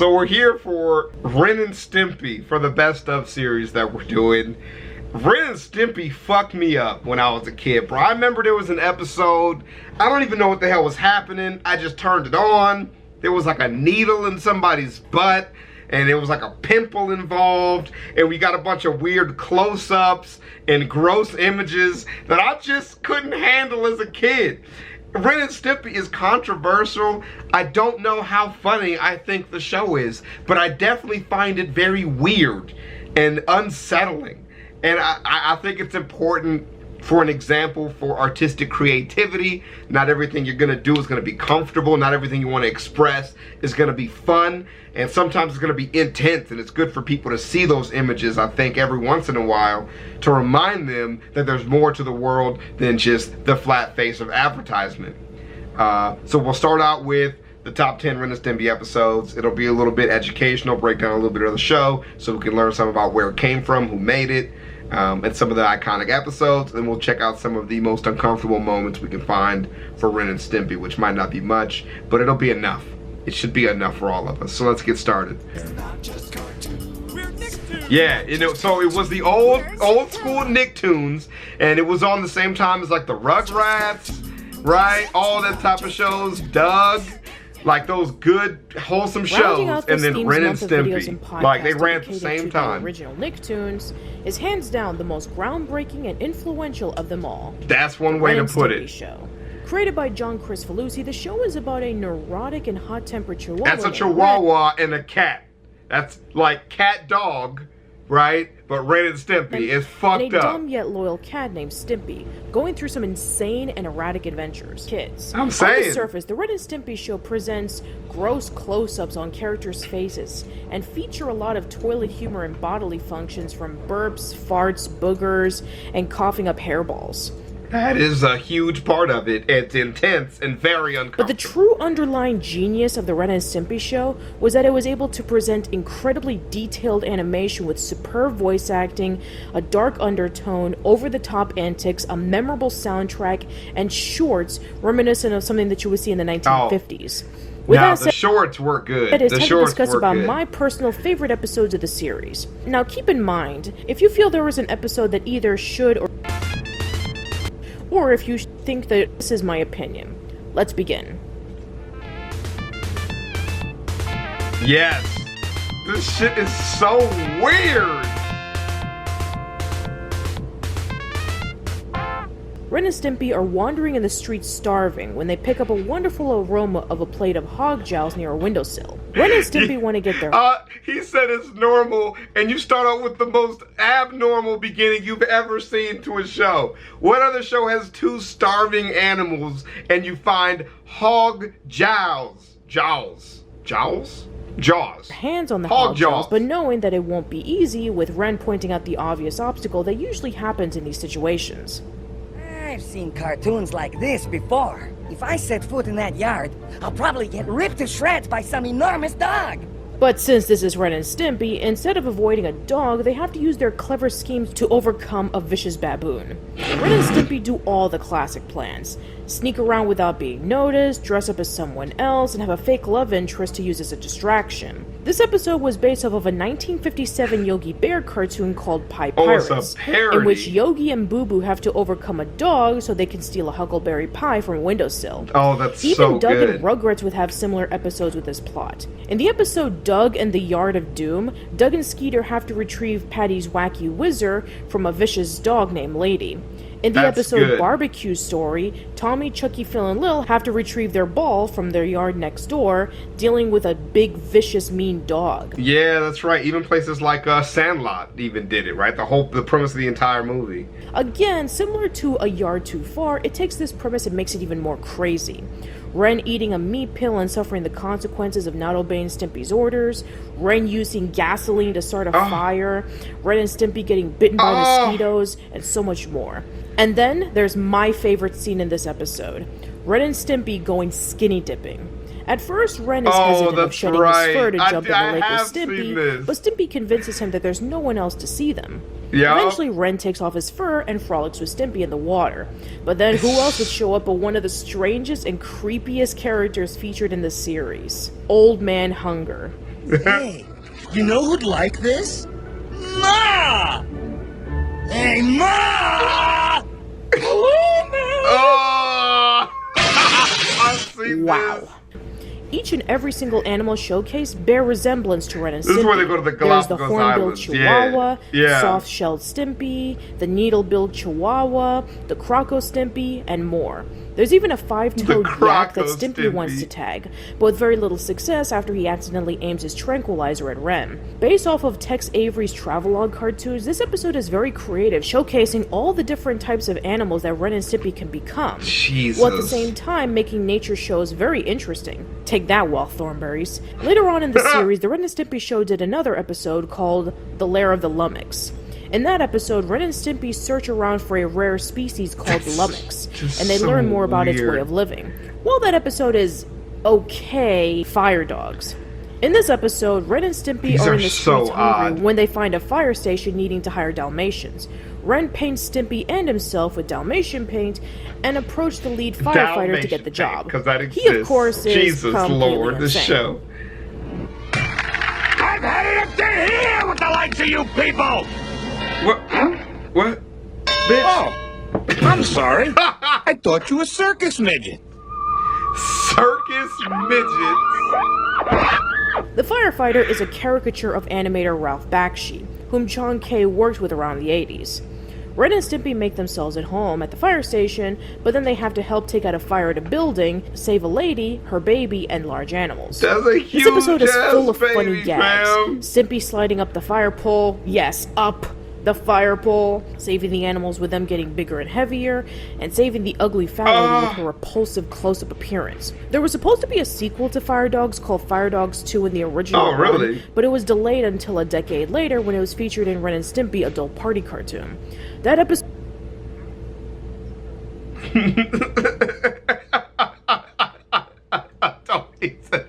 So we're here for Ren and Stimpy for the best of series that we're doing. Ren and Stimpy fucked me up when I was a kid, bro. I remember there was an episode, I don't even know what the hell was happening. I just turned it on. There was like a needle in somebody's butt, and it was like a pimple involved, and we got a bunch of weird close-ups and gross images that I just couldn't handle as a kid. Ren and Stimpy is controversial. I don't know how funny I think the show is, but I definitely find it very weird and unsettling. And I think it's important for an example for artistic creativity. Not everything you're gonna do is gonna be comfortable. Not everything you wanna express is gonna be fun. And sometimes it's gonna be intense, and it's good for people to see those images, I think, every once in a while to remind them that there's more to the world than just the flat face of advertisement. So we'll start out with the top 10 Ren and Stimpy episodes. It'll be a little bit educational, break down a little bit of the show so we can learn some about where it came from, who made it, and some of the iconic episodes. And we'll check out some of the most uncomfortable moments we can find for Ren and Stimpy, which might not be much, but it'll be enough. It should be enough for all of us. So let's get started. Yeah, you know, so it was the old school Nicktoons, and it was on the same time as like the Rugrats, right? All that type of shows, Doug, like those good, wholesome shows, and then Ren and Stimpy. Like, they ran at the same time. The original Nicktoons is hands down the most groundbreaking and influential of them all. That's one way to put it. Show. Created by John Kricfalusi, the show is about a neurotic and hot-tempered chihuahua. That's a chihuahua and a cat. That's like cat-dog, right? But Ren and Stimpy is fucked and a up. dumb yet loyal cat named Stimpy, going through some insane and erratic adventures. Kids. I'm saying. On the surface, the Ren and Stimpy show presents gross close-ups on characters' faces and feature a lot of toilet humor and bodily functions from burps, farts, boogers, and coughing up hairballs. That is a huge part of it. It's intense and very uncomfortable. But the true underlying genius of the Ren and Stimpy show was that it was able to present incredibly detailed animation with superb voice acting, a dark undertone, over-the-top antics, a memorable soundtrack, and shorts reminiscent of something that you would see in the 1950s. Now, the shorts were good. It's the time shorts to discuss were about good. my personal favorite episodes of the series. Now, keep in mind, if you feel there was an episode that either should or if you think that this is my opinion. Let's begin. Yes. This shit is so weird. Ren and Stimpy are wandering in the streets starving when they pick up a wonderful aroma of a plate of hog jows near a windowsill. Ren and Stimpy want to get their... He said it's normal, and you start out with the most abnormal beginning you've ever seen to a show. What other show has two starving animals, and you find hog jows? Jaws. Hands on the hog jaws, but knowing that it won't be easy, with Ren pointing out the obvious obstacle that usually happens in these situations. I've seen cartoons like this before. If I set foot in that yard, I'll probably get ripped to shreds by some enormous dog. But since this is Ren and Stimpy, instead of avoiding a dog, they have to use their clever schemes to overcome a vicious baboon. Ren and Stimpy do all the classic plans. Sneak around without being noticed, dress up as someone else, and have a fake love interest to use as a distraction. This episode was based off of a 1957 Yogi Bear cartoon called Pie Pirates, it's a parody. in which Yogi and Boo Boo have to overcome a dog so they can steal a huckleberry pie from a windowsill. Oh, that's Even so Doug good. and Rugrats would have similar episodes with this plot. In the episode Doug and the Yard of Doom, Doug and Skeeter have to retrieve Patty's wacky whizzer from a vicious dog named Lady. In the episode Barbecue Story, Tommy, Chucky, Phil, and Lil have to retrieve their ball from their yard next door, dealing with a big, vicious, mean dog. Yeah, that's right. Even places like Sandlot even did it, right? The premise of the entire movie. Again, similar to A Yard Too Far, it takes this premise and makes it even more crazy. Ren eating a meat pill and suffering the consequences of not obeying Stimpy's orders, Ren using gasoline to start a fire, Ren and Stimpy getting bitten by mosquitoes, and so much more. And then there's my favorite scene in this episode, Ren and Stimpy going skinny dipping. At first, Ren is hesitant of shedding his fur to jump in the lake with Stimpy, but Stimpy convinces him that there's no one else to see them. Yep. Eventually, Ren takes off his fur and frolics with Stimpy in the water. But then who else would show up but one of the strangest and creepiest characters featured in the series? Old Man Hunger. Hey, you know who'd like this? Ma! Hey, Ma! Hello, man! Oh! I've seen Wow. this. Each and every single animal showcased bear resemblance to Ren and Stimpy. This is where they go to the There's the Galapagos horn-billed Islands. Chihuahua, Yeah. soft-shelled Stimpy, the needle-billed Chihuahua, the Croco Stimpy, and more. There's even a five-toed yak that Croco Stimpy wants Stimpy. to tag, but with very little success after he accidentally aims his tranquilizer at Ren. Based off of Tex Avery's travelogue cartoons, this episode is very creative, showcasing all the different types of animals that Ren and Stimpy can become, Jesus. while at the same time making nature shows very interesting. Take that, Walt Thornberrys. Later on in the series, the Ren and Stimpy show did another episode called The Lair of the Lummox. In that episode, Ren and Stimpy search around for a rare species called lummox, and they so learn more about its weird. way of living. While that episode is okay, fire dogs. In this episode, Ren and Stimpy These are are in the so streets hungry odd. when they find a fire station needing to hire Dalmatians. Ren paints Stimpy and himself with Dalmatian paint and approach the lead firefighter to get the job. Because that He, of exists. course, is Jesus completely Lord, this insane. show. I've had it up to here with the likes of you people! What? What? Bitch. Oh, I'm sorry. I thought you were a circus midget. Circus midgets. The firefighter is a caricature of animator Ralph Bakshi, whom John Kay worked with around the 80s. Ren and Stimpy make themselves at home at the fire station, but then they have to help take out a fire at a building, save a lady, her baby, and large animals. That's a huge This episode is full of ass funny baby, gags. fam. Stimpy sliding up the fire pole, yes, up the fire pole, saving the animals with them getting bigger and heavier, and saving the ugly fat lady with her repulsive close-up appearance. There was supposed to be a sequel to Fire Dogs called Fire Dogs 2 in the original Oh, really? run, but it was delayed until a decade later when it was featured in Ren and Stimpy Adult Party Cartoon. That episode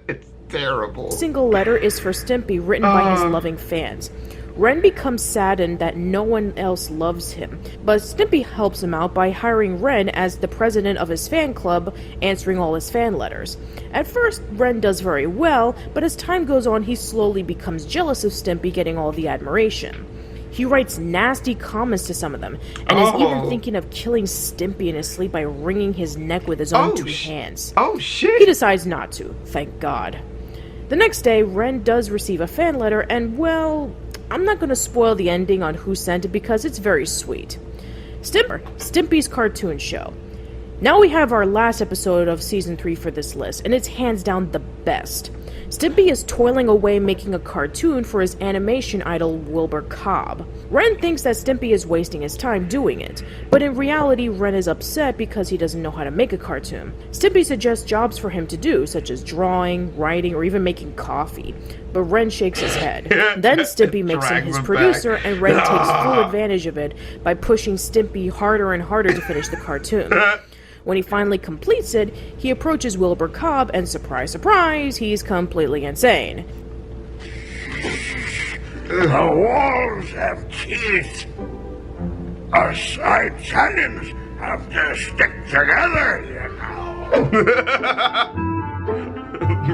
It's terrible. single letter is for Stimpy, written by his Uh. loving fans. Ren becomes saddened that no one else loves him, but Stimpy helps him out by hiring Ren as the president of his fan club, answering all his fan letters. At first, Ren does very well, but as time goes on, he slowly becomes jealous of Stimpy getting all the admiration. He writes nasty comments to some of them, and is even thinking of killing Stimpy in his sleep by wringing his neck with his own two hands. Oh, He shit. decides not to, thank God. The next day, Ren does receive a fan letter, and well, I'm not going to spoil the ending on who sent it because it's very sweet. Stimpy's Cartoon Show. Now we have our last episode of Season 3 for this list, and it's hands down the best. Stimpy is toiling away making a cartoon for his animation idol Wilbur Cobb. Ren thinks that Stimpy is wasting his time doing it, but in reality Ren is upset because he doesn't know how to make a cartoon. Stimpy suggests jobs for him to do, such as drawing, writing, or even making coffee, but Ren shakes his head. Then Stimpy makes him Drags his him producer, back. and Ren takes full advantage of it by pushing Stimpy harder and harder to finish the cartoon. When he finally completes it, he approaches Wilbur Cobb, and surprise, surprise, he's completely insane. The walls have teeth. Our side cannons have to stick together, you know.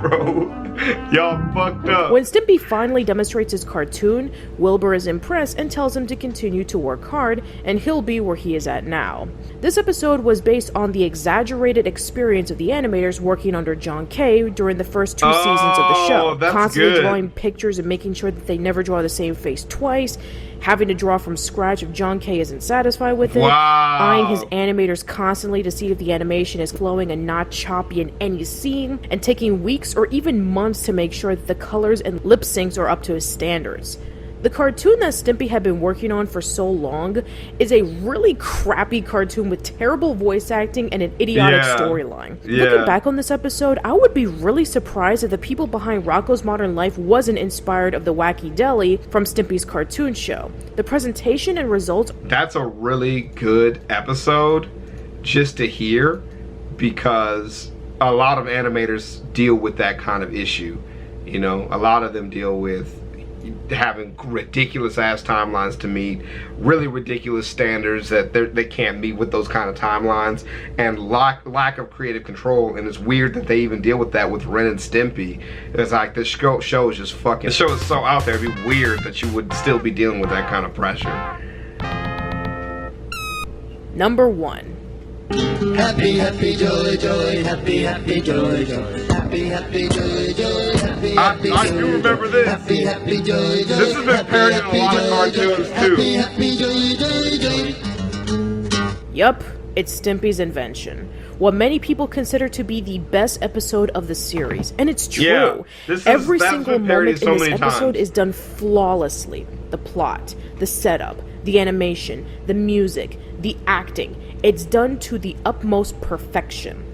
Bro, y'all fucked up. When Stimpy finally demonstrates his cartoon, Wilbur is impressed and tells him to continue to work hard, and he'll be where he is at now. This episode was based on the exaggerated experience of the animators working under John Kay during the first 2 seasons of the show, that's constantly good. drawing pictures and making sure that they never draw the same face twice, having to draw from scratch if John Kay isn't satisfied with it, Wow. eyeing his animators constantly to see if the animation is flowing and not choppy in any scene, and taking weeks or even months to make sure that the colors and lip syncs are up to his standards. The cartoon that Stimpy had been working on for so long is a really crappy cartoon with terrible voice acting and an idiotic Yeah. storyline. Yeah. Looking back on this episode, I would be really surprised if the people behind Rocko's Modern Life wasn't inspired of the Wacky Deli from Stimpy's Cartoon Show. The presentation and results That's a really good episode just to hear, because a lot of animators deal with that kind of issue. You know, a lot of them deal with having ridiculous ass timelines to meet, really ridiculous standards that they can't meet with those kind of timelines, and lack of creative control. And it's weird that they even deal with that with Ren and Stimpy. It's like this show is just fucking, the show is so out there, it'd be weird that you would still be dealing with that kind of pressure. Number 1. Happy, happy, joy, joy, happy, happy, joy, joy, happy, happy, joy, joy, happy, happy, I do remember this. happy, happy, joy, joy. This has been parodied in a lot of cartoons too. Happy, happy, joy, joy, joy. Yup, it's Stimpy's Invention. What many people consider to be the best episode of the series. And it's true. Yeah, Every that's single been parodied moment so in this many episode times. is done flawlessly. The plot, the setup, the animation, the music, the acting. It's done to the utmost perfection.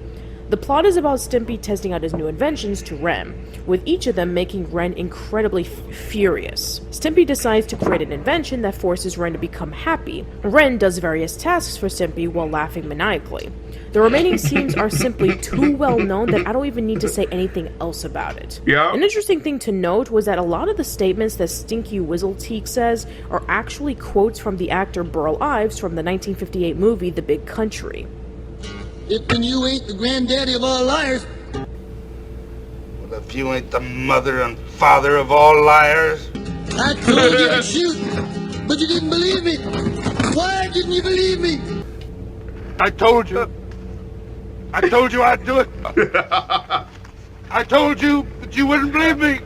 The plot is about Stimpy testing out his new inventions to Ren, with each of them making Ren incredibly furious. Stimpy decides to create an invention that forces Ren to become happy. Ren does various tasks for Stimpy while laughing maniacally. The remaining scenes are simply too well known that I don't even need to say anything else about it. Yeah. An interesting thing to note was that a lot of the statements that Stinky Whizzleteak says are actually quotes from the actor Burl Ives from the 1958 movie The Big Country. If and you ain't the granddaddy of all liars. Well, if you ain't the mother and father of all liars. I told you to shoot, but you didn't believe me. Why didn't you believe me? I told you I'd do it. I told you that you wouldn't believe me.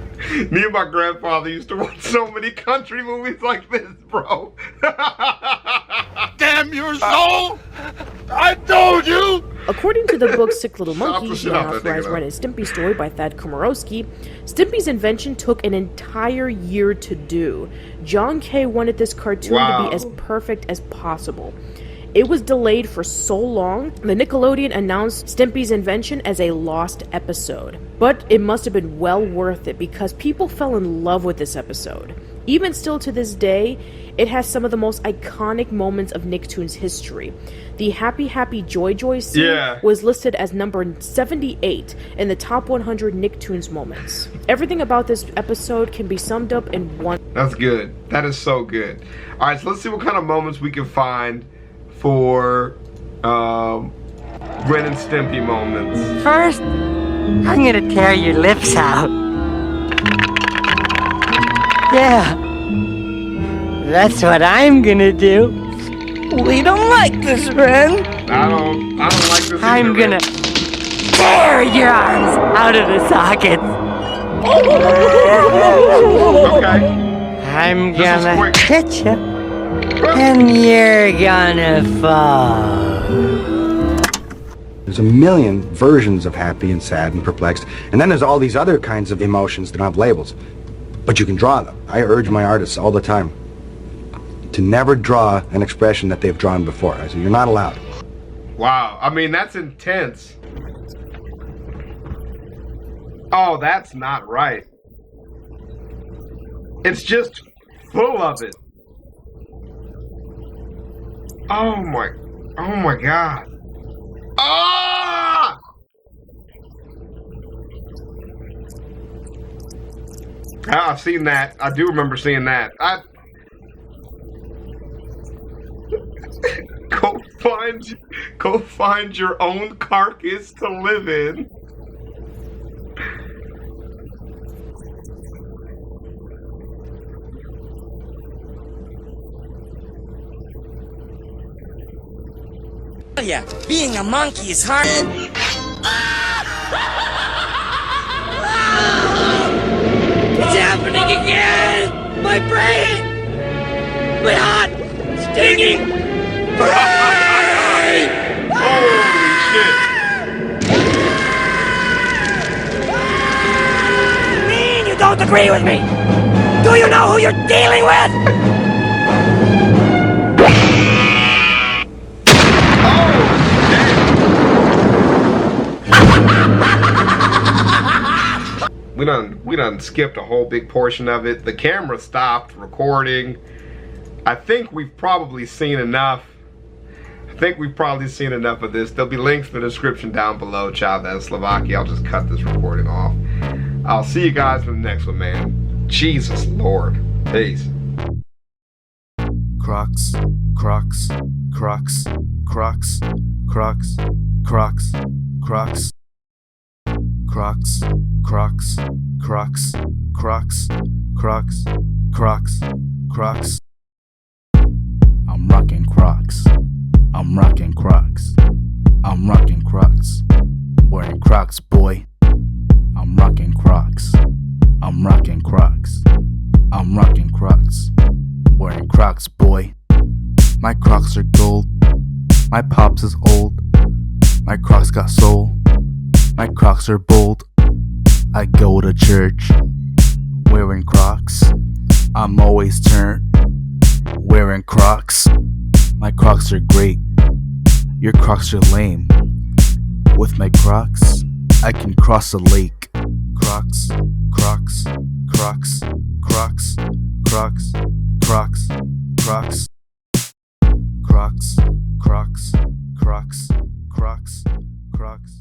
Me and my grandfather used to watch so many country movies like this, bro. Damn your soul! I told you! According to the book Sick Little Monkey, the Shut up, unauthorized that Ren and Stimpy story by Thad Komorowski, Stimpy's invention took an entire year to do. John Kay wanted this cartoon to be as perfect as possible. It was delayed for so long, the Nickelodeon announced Stimpy's Invention as a lost episode. But it must have been well worth it because people fell in love with this episode. Even still to this day, it has some of the most iconic moments of Nicktoons history. The Happy Happy Joy Joy scene was listed as number 78 in the top 100 Nicktoons moments. Everything about this episode can be summed up in one. That's good. That is so good. Alright, so let's see what kind of moments we can find for Ren and Stimpy moments. First, I'm gonna tear your lips out. Yeah, that's what I'm gonna do. We don't like this, Ren. I don't like this I'm either, gonna tear your arms out of the sockets. Okay. I'm This is gonna quick. hit you, and you're gonna fall. There's a million versions of happy and sad and perplexed, and then there's all these other kinds of emotions that don't have labels. But you can draw them. I urge my artists all the time to never draw an expression that they've drawn before. I say, you're not allowed. Wow, I mean, that's intense. Oh, that's not right. It's just full of it. Oh my God. Ah! I've seen that. I do remember seeing that. Go find your own carcass to live in. Yeah, being a monkey is hard. It's happening again! My brain! My hot, stinging brain! Holy shit. You mean you don't agree with me? Do you know who you're dealing with? We done skipped a whole big portion of it. The camera stopped recording. I think we've probably seen enough. of this. There'll be links in the description down below. ChavezzSlovakia. I'll just cut this recording off. I'll see you guys for the next one, man. Jesus Lord. Peace. Crocs, Crocs, Crocs, Crocs, Crocs, Crocs, Crocs, Crocs, Crocs, Crocs, Crocs, Crocs, Crocs, Crocs. I'm rocking Crocs. I'm rocking Crocs. I'm rocking Crocs. Wearing Crocs, boy. I'm rocking Crocs. I'm rocking Crocs. I'm rocking Crocs. Wearing Crocs, boy. My Crocs are gold. My pops is old. My Crocs got soul. My Crocs are bold. I go to church wearing Crocs. I'm always turned wearing Crocs. My Crocs are great. Your Crocs are lame. With my Crocs, I can cross a lake. Crocs, Crocs, Crocs, Crocs, Crocs, Crocs, Crocs, Crocs, Crocs, Crocs, Crocs, Crocs.